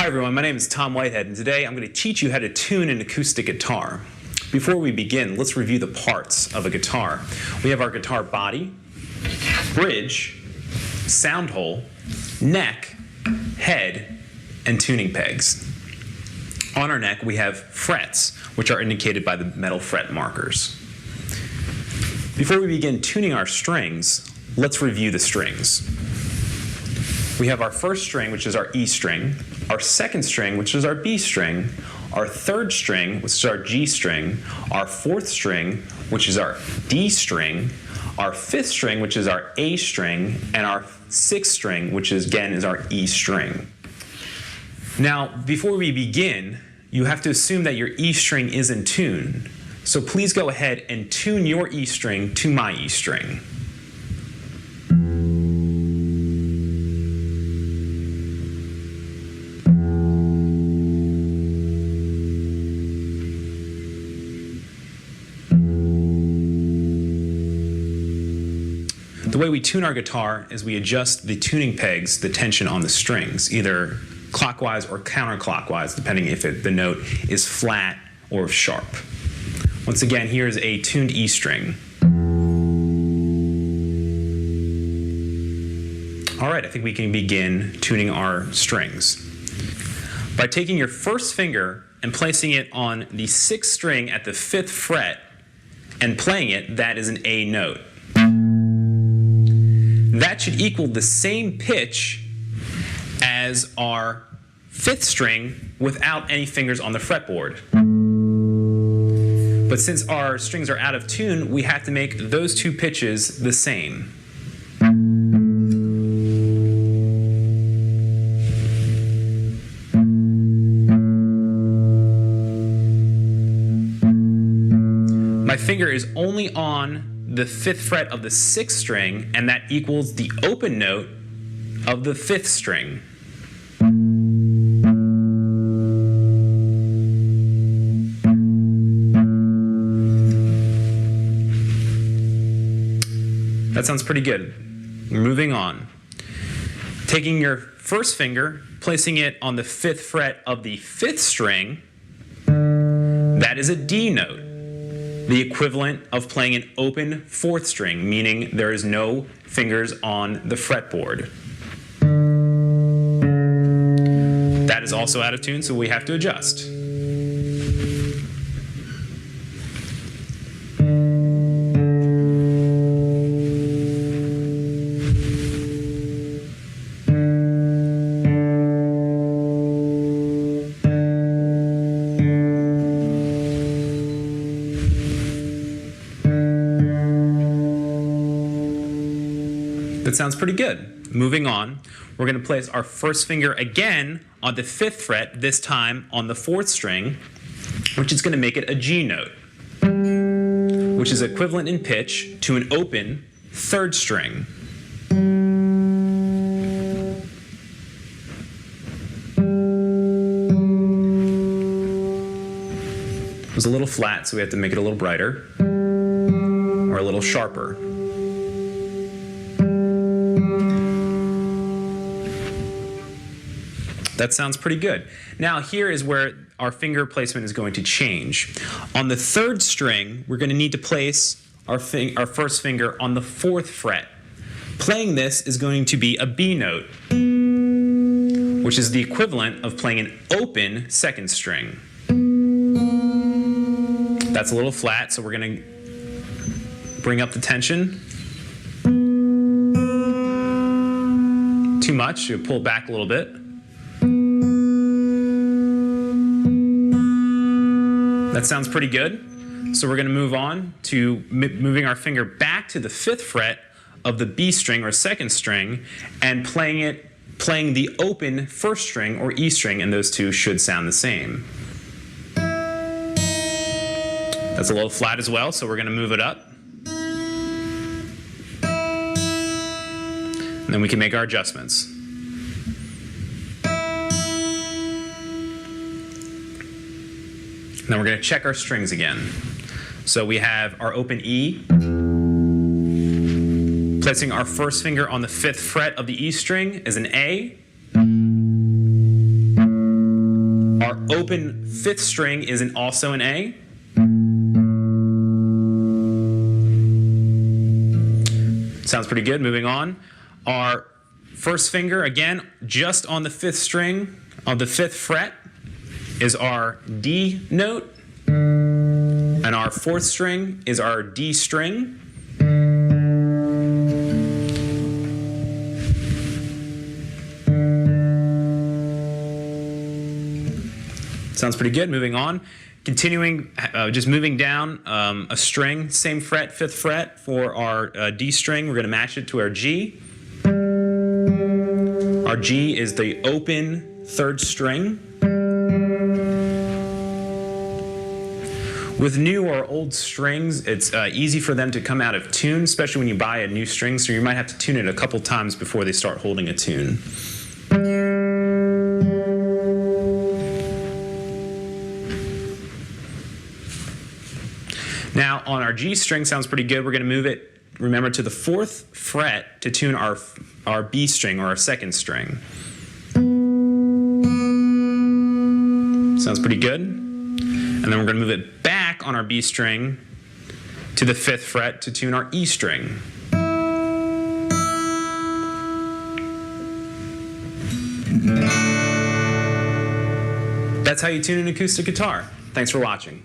Hi everyone, my name is Tom Whitehead, and today I'm going to teach you how to tune an acoustic guitar. Before we begin, let's review the parts of a guitar. We have our guitar body, bridge, sound hole, neck, head, and tuning pegs. On our neck we have frets, which are indicated by the metal fret markers. Before we begin tuning our strings, let's review the strings. We have our first string, which is our E string, our second string, which is our B string, our third string, which is our G string, our fourth string, which is our D string, our fifth string, which is our A string, and our sixth string, which is our E string. Now, before we begin, you have to assume that your E string is in tune. So please go ahead and tune your E string to my E string. The way we tune our guitar is we adjust the tuning pegs, the tension on the strings, either clockwise or counterclockwise, depending if the note is flat or sharp. Once again, here's a tuned E string. All right, I think we can begin tuning our strings. By taking your first finger and placing it on the sixth string at the fifth fret and playing it, that is an A note. That should equal the same pitch as our fifth string without any fingers on the fretboard. But since our strings are out of tune, we have to make those two pitches the same. My finger is only on the fifth fret of the sixth string, and that equals the open note of the fifth string. That sounds pretty good. Moving on. Taking your first finger, placing it on the fifth fret of the fifth string, that is a D note. The equivalent of playing an open fourth string, meaning there is no fingers on the fretboard. That is also out of tune, so we have to adjust. That sounds pretty good. Moving on, we're going to place our first finger again on the fifth fret, this time on the fourth string, which is going to make it a G note, which is equivalent in pitch to an open third string. It was a little flat, so we have to make it a little brighter or a little sharper. That sounds pretty good. Now here is where our finger placement is going to change. On the third string, we're going to need to place our first finger on the fourth fret. Playing this is going to be a B note, which is the equivalent of playing an open second string. That's a little flat, so we're going to bring up the tension. Too much, you pull back a little bit. That sounds pretty good. So we're going to move on to moving our finger back to the fifth fret of the B string or second string and playing the open first string or E string, and those two should sound the same. That's a little flat as well, so we're going to move it up. And then we can make our adjustments. Then we're going to check our strings again. So we have our open E, placing our first finger on the fifth fret of the E string is an A, Our open fifth string is also an A. Sounds pretty good. Moving on. Our first finger, again, just on the fifth string of the fifth fret is our D note. And our fourth string is our D string. Sounds pretty good. Moving on. Continuing, just moving down a string, same fret, fifth fret for our D string. We're going to match it to our G. Our G is the open third string. With new or old strings, it's easy for them to come out of tune, especially when you buy a new string, so you might have to tune it a couple times before they start holding a tune. Now, on our G string, sounds pretty good. We're going to move it, remember, to the fourth fret to tune our B string, or our second string. Sounds pretty good. And then we're going to move it back on our B string to the fifth fret to tune our E string. That's how you tune an acoustic guitar. Thanks for watching.